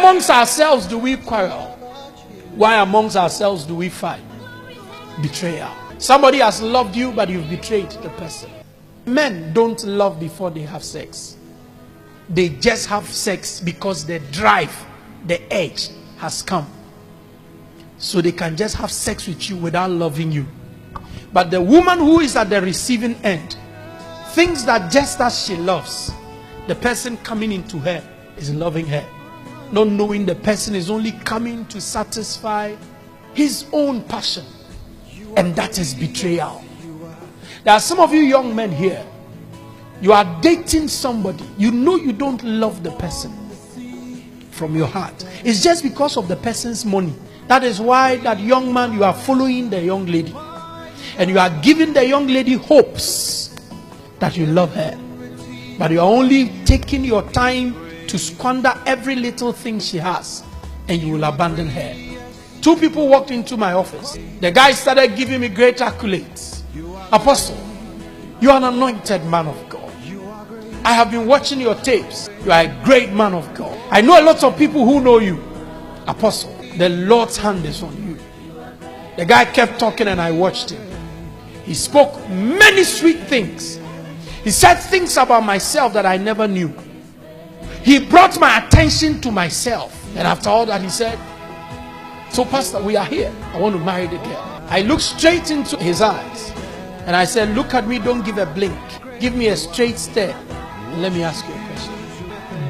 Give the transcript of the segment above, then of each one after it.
amongst ourselves do we quarrel? Why amongst ourselves do we fight? Betrayal. Somebody has loved you, but you've betrayed the person. Men don't love before they have sex. They just have sex because the drive, the edge has come. So they can just have sex with you without loving you. But the woman who is at the receiving end thinks that just as she loves, the person coming into her is loving her, not knowing the person is only coming to satisfy his own passion. And that is betrayal. There are some of you young men here. You are dating somebody. You know you don't love the person from your heart. It's just because of the person's money. That is why that young man, you are following the young lady. And you are giving the young lady hopes that you love her. But you are only taking your time to squander every little thing she has. And you will abandon her. 2 people walked into my office. The guy started giving me great accolades. Apostle, you are an anointed man of God. I have been watching your tapes. You are a great man of God. I know a lot of people who know you. Apostle, the Lord's hand is on you. The guy kept talking and I watched him. He spoke many sweet things. He said things about myself that I never knew. He brought my attention to myself. And after all that he said, so pastor, we are here. I want to marry the girl. I looked straight into his eyes. And I said, look at me, don't give a blink. Give me a straight stare. And let me ask you a question.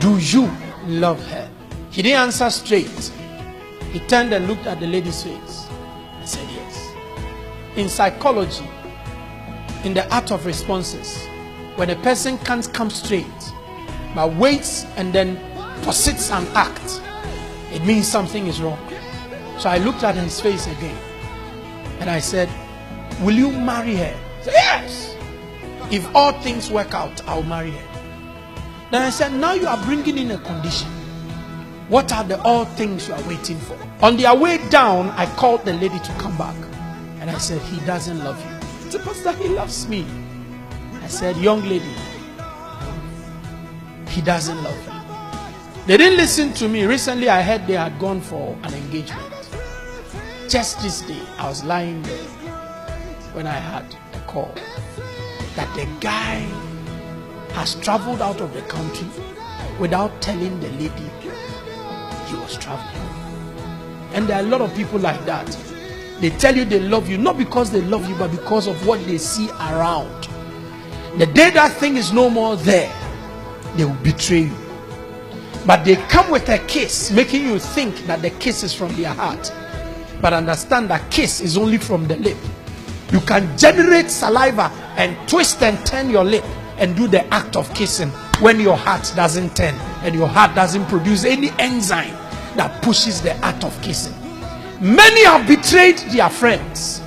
Do you love her? He didn't answer straight. He turned and looked at the lady's face and said yes. In psychology, in the art of responses, when a person can't come straight, but waits and then posits an act, it means something is wrong. So I looked at his face again and I said, will you marry her? He said, yes. If all things work out, I'll marry her. Then I said, now you are bringing in a condition. What are the all things you are waiting for? On their way down, I called the lady to come back. And I said, he doesn't love you. He said, pastor, he loves me. I said, young lady, he doesn't love you. They didn't listen to me. Recently, I heard they had gone for an engagement. Just this day, I was lying there when I had a call that the guy has traveled out of the country without telling the lady he was traveling. And there are a lot of people like that. They tell you they love you, not because they love you, but because of what they see around. The day that thing is no more there, they will betray you. But they come with a kiss, making you think that the kiss is from their heart. But understand that kiss is only from the lip. You can generate saliva and twist and turn your lip and do the act of kissing when your heart doesn't turn and your heart doesn't produce any enzyme that pushes the act of kissing. Many have betrayed their friends.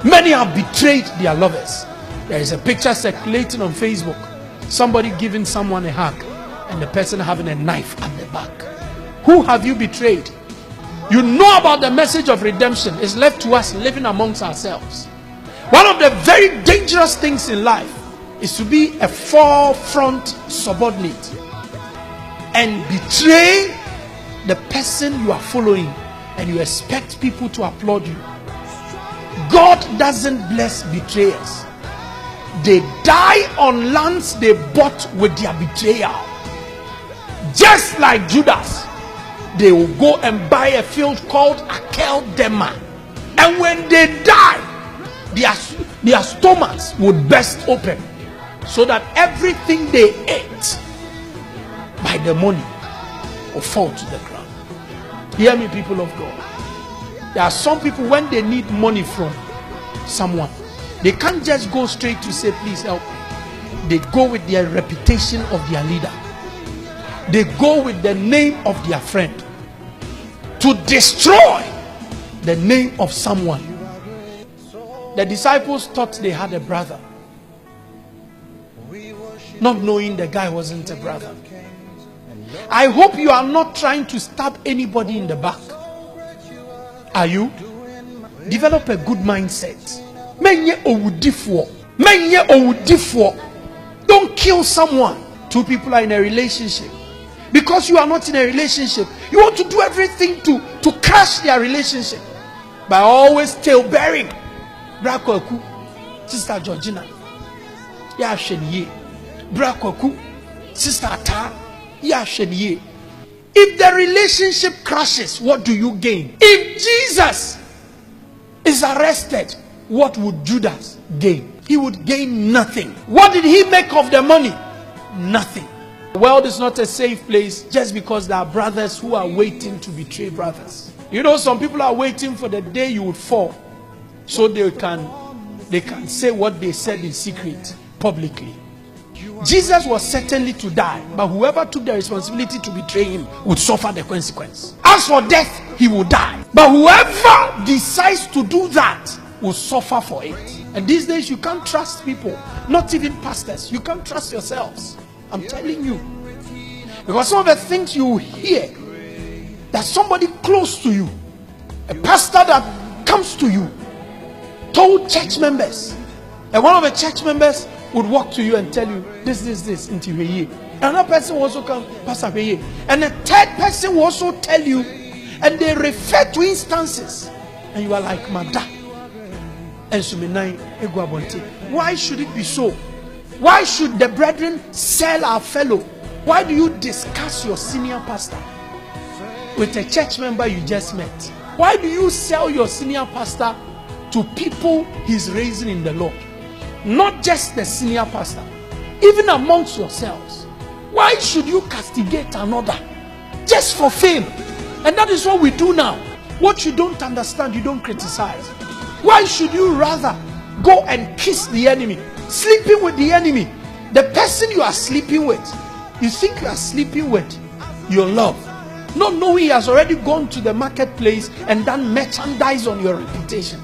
Many have betrayed their lovers. There is a picture circulating on Facebook. Somebody giving someone a hug and the person having a knife at the back. Who have you betrayed? You know about the message of redemption. It's left to us living amongst ourselves. One of the very dangerous things in life is to be a forefront subordinate and betray the person you are following and you expect people to applaud you. God doesn't bless betrayers. They die on lands they bought with their betrayal. Just like Judas, they will go and buy a field called Akel Dema. And when they die, their stomachs would burst open so that everything they ate by the money will fall to the ground. Hear me, people of God. There are some people, when they need money from someone, they can't just go straight to say, please help me. They go with their reputation of their leader. They go with the name of their friend to destroy the name of someone. The disciples thought they had a brother, not knowing the guy wasn't a brother. I hope you are not trying to stab anybody in the back. Are you? Develop a good mindset. Don't kill someone. 2 people are in a relationship. Because you are not in a relationship, you want to do everything to crash their relationship by always tail bearing. Brakwaku, Sister Georgina, ya sheniye. Brakwaku, Sister Ata, ya sheniye. If the relationship crashes, what do you gain? If Jesus is arrested, what would Judas gain? He would gain nothing. What did he make of the money? Nothing. The world is not a safe place just because there are brothers who are waiting to betray brothers. You know, some people are waiting for the day you would fall so they can say what they said in secret publicly. Jesus was certainly to die, but whoever took the responsibility to betray him would suffer the consequence. As for death, he will die. But whoever decides to do that will suffer for it. And these days, you can't trust people, not even pastors. You can't trust yourselves. I'm telling you. Because some of the things you hear, that somebody close to you, a pastor that comes to you, told church members, and one of the church members would walk to you and tell you this into ye. Another person will also come, Pastor Peye. And a third person will also tell you, and they refer to instances, and you are like, Mada. And Suminai Eguabonte. Why should it be so? Why should the brethren sell our fellow? Why do you discuss your senior pastor with a church member you just met? Why do you sell your senior pastor to people he's raising in the Lord? Not just the senior pastor, even amongst yourselves. Why should you castigate another just for fame? And that is what we do now. What you don't understand, you don't criticize. Why should you rather go and kiss the enemy, sleeping with the enemy? The person you are sleeping with, you think you are sleeping with your love, not knowing he has already gone to the marketplace and done merchandise on your reputation.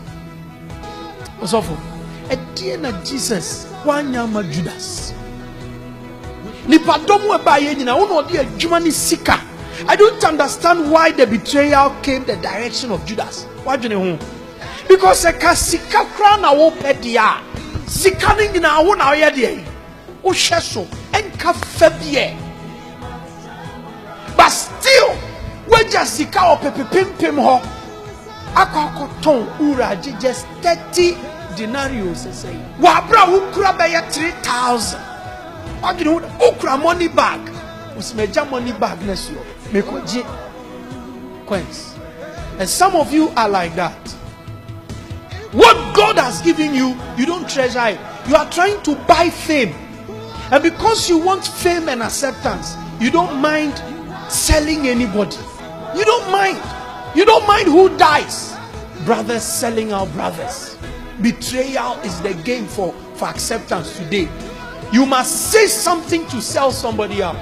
What's awful? At the end of Jesus, one yama Judas. I don't understand why the betrayal came the direction of Judas. Why do you know? Because a kasika crown a wopedia, sikaning in our own idea, O sheso, and kafebie. But still, we just sika or pepipim ho. Akakoton uraji just 30 denarios. Say, Wabra ukra baya 3,000. What do you know? Ukra money bag. Usmeja money bag nesio. Mekoji coins. And some of you are like that. What God has given you, you don't treasure it. You are trying to buy fame. And because you want fame and acceptance, you don't mind selling anybody. You don't mind. You don't mind who dies. Brothers selling our brothers. Betrayal is the game for acceptance today. You must say something to sell somebody out.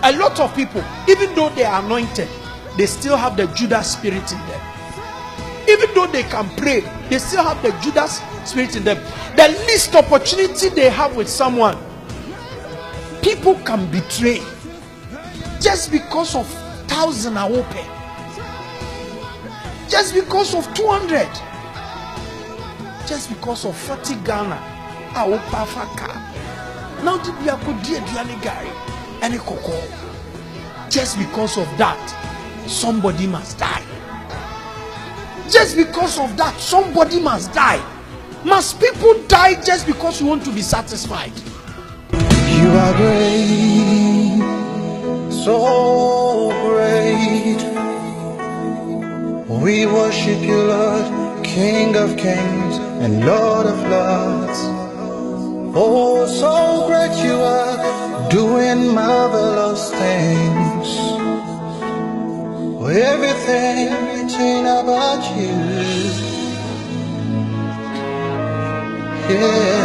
A lot of people, even though they are anointed, they still have the Judas spirit in them. Even though they can pray, they still have the Judas spirit in them. The least opportunity they have with someone, people can betray just because of 1,000 awope, just because of 200, just because of 40 Ghana awopa faka. Now did we have dear Gary and a cocoa? Just because of that, somebody must die. Just because of that, somebody must die. Must people die just because you want to be satisfied? You are great, so great. We worship you, Lord, King of kings and Lord of lords. Oh, so great you are, doing marvelous things. Everything about you, yeah.